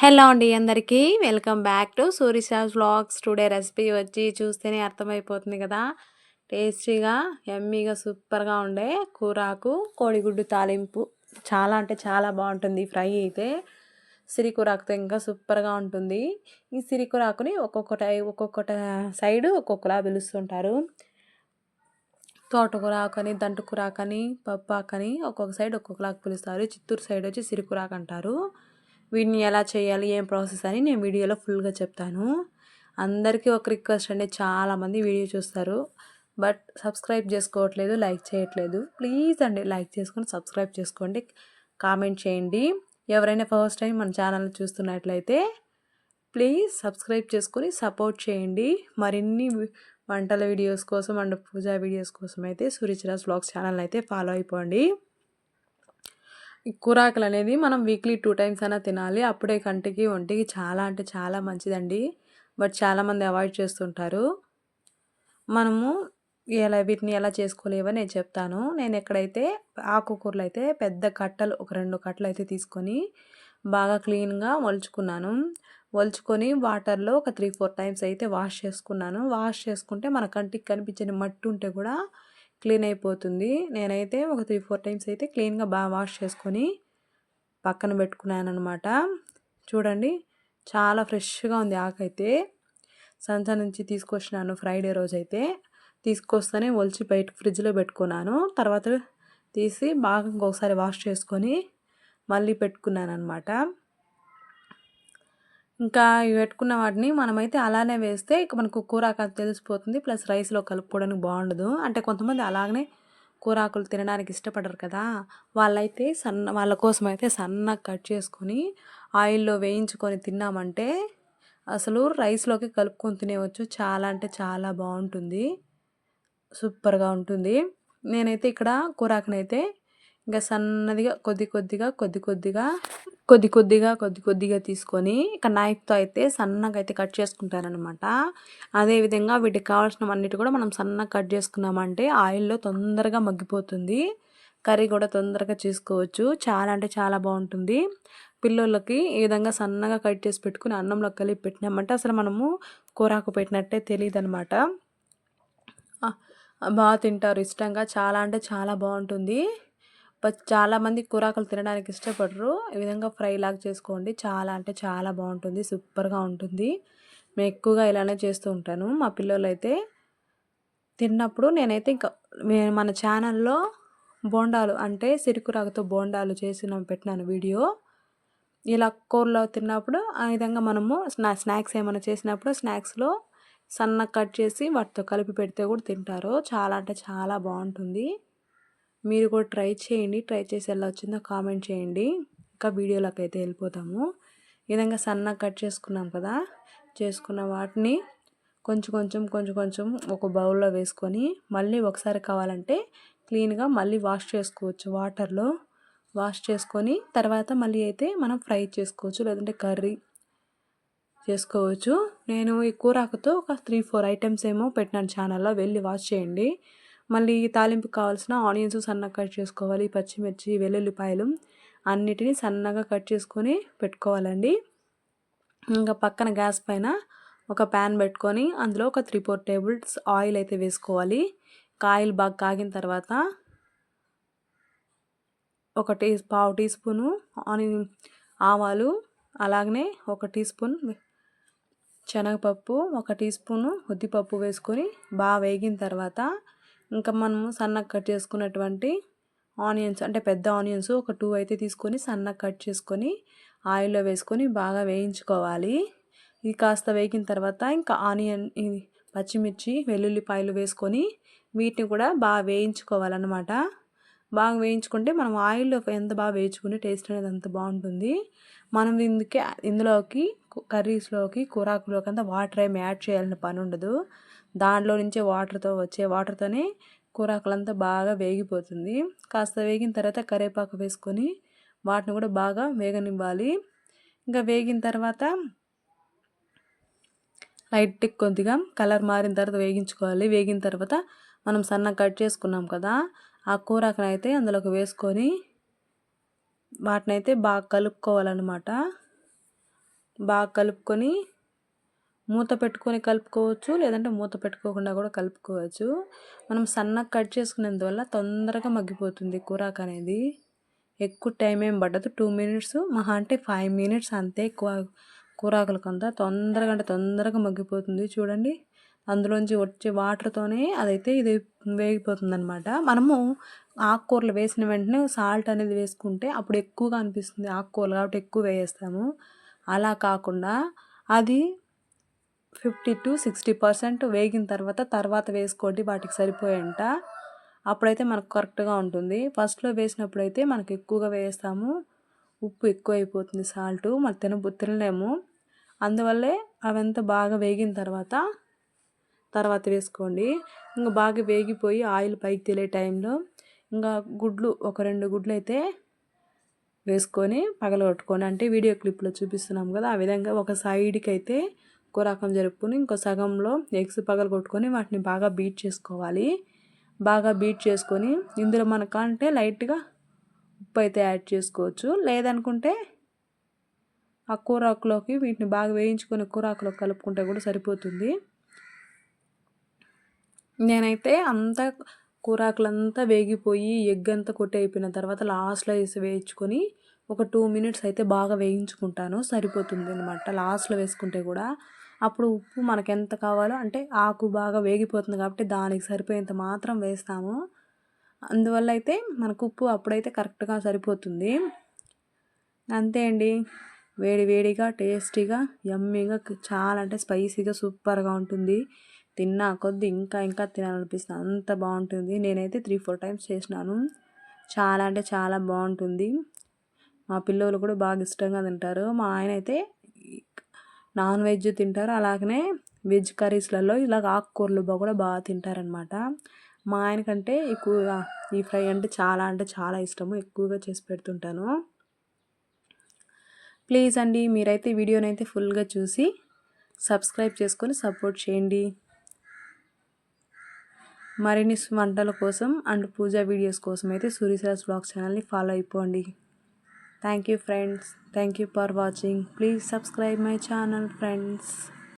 Hello అండి అందరికీ. Welcome back to సూరిశాస్ వ్లాగ్స్. టుడే రెసిపీ వచ్చి చూస్తేనే అర్థమైపోతుంది కదా! టేస్టీగా, యమ్మీగా, సూపర్‌గా ఉండే కూరాకు కోడిగుడ్డు తాలింపు. చాలా అంటే చాలా బావుంటుంది ఫ్రై అయితే. సిరికూరాకుతో ఇంకా సూపర్‌గా ఉంటుంది. ఈ సిరికూరాకుని ఒక్కొక్క సైడు ఒక్కొక్కలా పిలుస్తుంటారు. తోటకూరాకని, దంటుకూరాకని, పప్పాకని ఒక్కొక్క సైడ్ ఒక్కొక్కలాగా పిలుస్తారు. చిత్తూరు సైడ్ వచ్చి సిరికూరాకు అంటారు. వీటిని ఎలా చేయాలి, ఏం ప్రాసెస్ అని నేను వీడియోలో ఫుల్గా చెప్తాను. అందరికీ ఒక రిక్వెస్ట్ అండి, చాలామంది వీడియో చూస్తారు బట్ సబ్స్క్రైబ్ చేసుకోవట్లేదు, లైక్ చేయట్లేదు. ప్లీజ్ అండి లైక్ చేసుకొని సబ్స్క్రైబ్ చేసుకోండి, కామెంట్ చేయండి. ఎవరైనా ఫస్ట్ టైం మన ఛానల్ చూస్తున్నట్లయితే ప్లీజ్ సబ్స్క్రైబ్ చేసుకొని సపోర్ట్ చేయండి. మరిన్ని వంటల వీడియోస్ కోసం అండ్ పూజా వీడియోస్ కోసం అయితే సురిచిరాజ్ వ్లాగ్స్ ఛానల్ అయితే ఫాలో అయిపోండి. ఈ కూరాకులు అనేది మనం వీక్లీ 2 టైమ్స్ అయినా తినాలి. అప్పుడే కంటికి ఒంటికి చాలా అంటే చాలా మంచిదండి. బట్ చాలామంది అవాయిడ్ చేస్తుంటారు. మనము వీటిని ఎలా చేసుకోలేవో నేను చెప్తాను. నేను ఎక్కడైతే ఆకుకూరలు అయితే పెద్ద కట్టలు ఒక 2 కట్టలు అయితే తీసుకొని బాగా క్లీన్గా ఒలుచుకొని వాటర్లో ఒక 3-4 టైమ్స్ అయితే వాష్ చేసుకున్నాను. వాష్ చేసుకుంటే మన కంటికి కనిపించని మట్టి ఉంటే కూడా క్లీన్ అయిపోతుంది. నేనైతే ఒక 3-4 టైమ్స్ అయితే క్లీన్గా బాగా వాష్ చేసుకొని పక్కన పెట్టుకున్నాను అనమాట. చూడండి చాలా ఫ్రెష్గా ఉంది ఆకైతే. సంత నుంచి తీసుకొచ్చినాను ఫ్రైడే రోజైతే. తీసుకొస్తేనే ఒలిచి బయట ఫ్రిడ్జ్లో పెట్టుకున్నాను. తర్వాత తీసి బాగా ఇంకొకసారి వాష్ చేసుకొని మళ్ళీ పెట్టుకున్నాను అనమాట. ఇంకా ఇవి పెట్టుకున్న వాటిని మనమైతే అలానే వేస్తే ఇక మనకు కూరాకు తెలిసిపోతుంది. ప్లస్ రైస్లో కలుపుకోవడానికి బాగుండదు. అంటే కొంతమంది అలాగనే కూరాకులు తినడానికి ఇష్టపడరు కదా! వాళ్ళ కోసం అయితే సన్నగా కట్ చేసుకొని ఆయిల్లో వేయించుకొని తిన్నామంటే అసలు రైస్లోకి కలుపుకొని తినేవచ్చు. చాలా అంటే చాలా బాగుంటుంది, సూపర్గా ఉంటుంది. నేనైతే ఇక్కడ కూరాకునైతే ఇంకా సన్నదిగా కొద్ది కొద్దిగా తీసుకొని ఇక నైఫ్తో అయితే సన్నగా అయితే కట్ చేసుకుంటానమాట. అదేవిధంగా వీటికి కావాల్సినవన్నిటి కూడా మనం సన్నగా కట్ చేసుకున్నామంటే ఆయిల్లో తొందరగా మగ్గిపోతుంది. కర్రీ కూడా తొందరగా చేసుకోవచ్చు. చాలా అంటే చాలా బాగుంటుంది. పిల్లోళ్ళకి ఈ విధంగా సన్నగా కట్ చేసి పెట్టుకుని అన్నంలో కలిపి పెట్టినామంటే అసలు మనము కూరాకు పెట్టినట్టే తెలియదనమాట. బాగా తింటారు ఇష్టంగా. చాలా అంటే చాలా బాగుంటుంది. బట్ చాలామంది కూరాకులు తినడానికి ఇష్టపడరు. ఈ విధంగా ఫ్రై లాగా చేసుకోండి. చాలా అంటే చాలా బాగుంటుంది, సూపర్గా ఉంటుంది. నేను ఎక్కువగా ఇలానే చేస్తూ ఉంటాను. మా పిల్లలు అయితే తిన్నప్పుడు నేనైతే ఇంకా మన ఛానల్లో బోండాలు అంటే సిరికూరాకుతో బోండాలు పెట్టినాను వీడియో. ఇలా కూరలో తిన్నప్పుడు ఆ విధంగా మనము స్నాక్స్ ఏమైనా చేసినప్పుడు స్నాక్స్లో సన్నగా కట్ చేసి వాటితో కలిపి పెడితే కూడా తింటారు. చాలా అంటే చాలా బాగుంటుంది. మీరు కూడా ట్రై చేయండి. ట్రై చేసి ఎలా వచ్చిందో కామెంట్ చేయండి. ఇంకా వీడియోలోకి అయితే వెళ్ళిపోతాము. ఈ విధంగా సన్నగా కట్ చేసుకున్నాం కదా! చేసుకున్న వాటిని కొంచెం ఒక బౌల్లో వేసుకొని మళ్ళీ ఒకసారి కావాలంటే క్లీన్గా మళ్ళీ వాష్ చేసుకోవచ్చు. వాటర్లో వాష్ చేసుకొని తర్వాత మళ్ళీ అయితే మనం ఫ్రై చేసుకోవచ్చు, లేదంటే కర్రీ చేసుకోవచ్చు. నేను ఈ కూరాకుతో ఒక 3-4 ఐటమ్స్ ఏమో పెట్టినాను ఛానల్లో, వెళ్ళి వాచ్ చేయండి. మళ్ళీ తాలింపుకి కావాల్సిన ఆనియన్స్ సన్నగా కట్ చేసుకోవాలి, పచ్చిమిర్చి, వెల్లుల్లిపాయలు అన్నిటినీ సన్నగా కట్ చేసుకొని పెట్టుకోవాలండి. ఇంకా పక్కన గ్యాస్ పైన ఒక ప్యాన్ పెట్టుకొని అందులో ఒక 3-4 టేబుల్స్ ఆయిల్ అయితే వేసుకోవాలి. ఆయిల్ బాగా కాగిన తర్వాత ఒక పావు టీ స్పూను ఆవాలు, అలాగనే ఒక టీ స్పూన్ శనగపప్పు, ఒక టీ స్పూను ఉద్దిపప్పు వేసుకొని బాగా వేగిన తర్వాత ఇంకా మనము సన్నగా కట్ చేసుకున్నటువంటి ఆనియన్స్ అంటే పెద్ద ఆనియన్స్ ఒక 2 అయితే తీసుకొని సన్నగా కట్ చేసుకొని ఆయిల్లో వేసుకొని బాగా వేయించుకోవాలి. ఇది కాస్త వేగిన తర్వాత ఇంకా పచ్చిమిర్చి, వెల్లుల్లిపాయలు వేసుకొని వీటిని కూడా బాగా వేయించుకోవాలన్నమాట. బాగా వేయించుకుంటే మనం ఆయిల్లో ఎంత బాగా వేయించుకుంటే టేస్ట్ అనేది అంత బాగుంటుంది. మనం ఇందులోకి కర్రీస్లోకి కూరాకులోకి అంతా వాటర్ ఏమి యాడ్ చేయాలని పని ఉండదు. దాంట్లో నుంచే వాటర్తోనే కూరాకులంతా బాగా వేగిపోతుంది. కాస్త వేగిన తర్వాత కరివేపాకు వేసుకొని వాటిని కూడా బాగా వేగనివ్వాలి. ఇంకా వేగిన తర్వాత లైట్ కొద్దిగా కలర్ మారిన తర్వాత వేగించుకోవాలి. వేగిన తర్వాత మనం సన్నగా కట్ చేసుకున్నాం కదా, ఆ కూరాకును అయితే అందులోకి వేసుకొని వాటిని అయితే బాగా కలుపుకోవాలన్నమాట. బాగా కలుపుకొని మూత పెట్టుకొని కలుపుకోవచ్చు, లేదంటే మూత పెట్టుకోకుండా కూడా కలుపుకోవచ్చు. మనం సన్నగా కట్ చేసుకునేందువల్ల తొందరగా మగ్గిపోతుంది కూరాకు అనేది. ఎక్కువ టైం ఏం పట్టదు, 2 మినిట్స్ మహా అంటే 5 మినిట్స్ అంతే. కూరాకులకంతా తొందరగా అంటే తొందరగా మగ్గిపోతుంది. చూడండి, అందులోంచి వచ్చే వాటర్తోనే అదైతే ఇది వేగిపోతుంది అనమాట. మనము ఆకుకూరలు వేసిన వెంటనే సాల్ట్ అనేది వేసుకుంటే అప్పుడు ఎక్కువగా అనిపిస్తుంది, ఆకుకూరలు కాబట్టి ఎక్కువ వేస్తాము. అలా కాకుండా అది 50-60% వేగిన తర్వాత వేసుకోండి, వాటికి సరిపోయేంత. అప్పుడైతే మనకు కరెక్ట్గా ఉంటుంది. ఫస్ట్లో వేసినప్పుడైతే మనకు ఎక్కువగా వేస్తాము, ఉప్పు ఎక్కువ అయిపోతుంది, సాల్ట్ మరి తినలేము. అందువల్లే అవంతా బాగా వేగిన తర్వాత వేసుకోండి. ఇంకా బాగా వేగిపోయి ఆయిల్ పైకి తేలే టైంలో ఇంకా గుడ్లు ఒక 2 గుడ్లు అయితే వేసుకొని పగలగొట్టుకొని, అంటే వీడియో క్లిప్లో చూపిస్తున్నాం కదా ఆ విధంగా ఒక సైడ్కి అయితే కూరాకం జరుపుకొని ఇంకో సగంలో ఎగ్స్ పగలగొట్టుకొని వాటిని బాగా బీట్ చేసుకోవాలి. బాగా బీట్ చేసుకొని ఇందులో మనకంటే లైట్గా ఉప్పు అయితే యాడ్ చేసుకోవచ్చు, లేదనుకుంటే ఆ కూరాకులోకి వీటిని బాగా వేయించుకొని కూరాకులోకి కలుపుకుంటే కూడా సరిపోతుంది. నేనైతే అంతా కూరాకులంతా వేగిపోయి ఎగ్ అంతా కొట్టి అయిపోయిన తర్వాత లాస్ట్లో వేయించుకొని ఒక 2 మినిట్స్ అయితే బాగా వేయించుకుంటాను, సరిపోతుంది అనమాట. లాస్ట్లో వేసుకుంటే కూడా అప్పుడు ఉప్పు మనకు ఎంత కావాలో, అంటే ఆకు బాగా వేగిపోతుంది కాబట్టి దానికి సరిపోయేంత మాత్రం వేస్తాము. అందువల్ల అయితే మనకు ఉప్పు అప్పుడైతే కరెక్ట్గా సరిపోతుంది. అంతే అండి, వేడి వేడిగా టేస్టీగా యమ్మీగా చాలా అంటే స్పైసీగా సూపర్గా ఉంటుంది. తిన్నా కొద్ది ఇంకా తినాలనిపిస్తుంది, అంత బాగుంటుంది. నేనైతే 3-4 టైమ్స్ చేసినాను. చాలా అంటే చాలా బాగుంటుంది. మా పిల్లలు కూడా బాగా ఇష్టంగా తింటారు. మా ఆయన అయితే నాన్ వెజ్ తింటారు, అలాగనే వెజ్ కర్రీస్లలో ఇలాగ ఆకుకూరలు కూడా బాగా తింటారనమాట. మా ఆయనకంటే ఎక్కువగా ఈ ఫ్రై అంటే చాలా ఇష్టము, ఎక్కువగా చేసి పెడుతుంటాను. ప్లీజ్ అండి, మీరైతే వీడియోనైతే ఫుల్గా చూసి సబ్స్క్రైబ్ చేసుకొని సపోర్ట్ చేయండి. మరిన్ని వంటల కోసం అండ్ పూజా వీడియోస్ కోసం అయితే సూర్యసాస్ బ్లాగ్స్ ఛానల్ని ఫాలో అయిపోండి. Thank you friends, thank you for watching. Please subscribe my channel friends.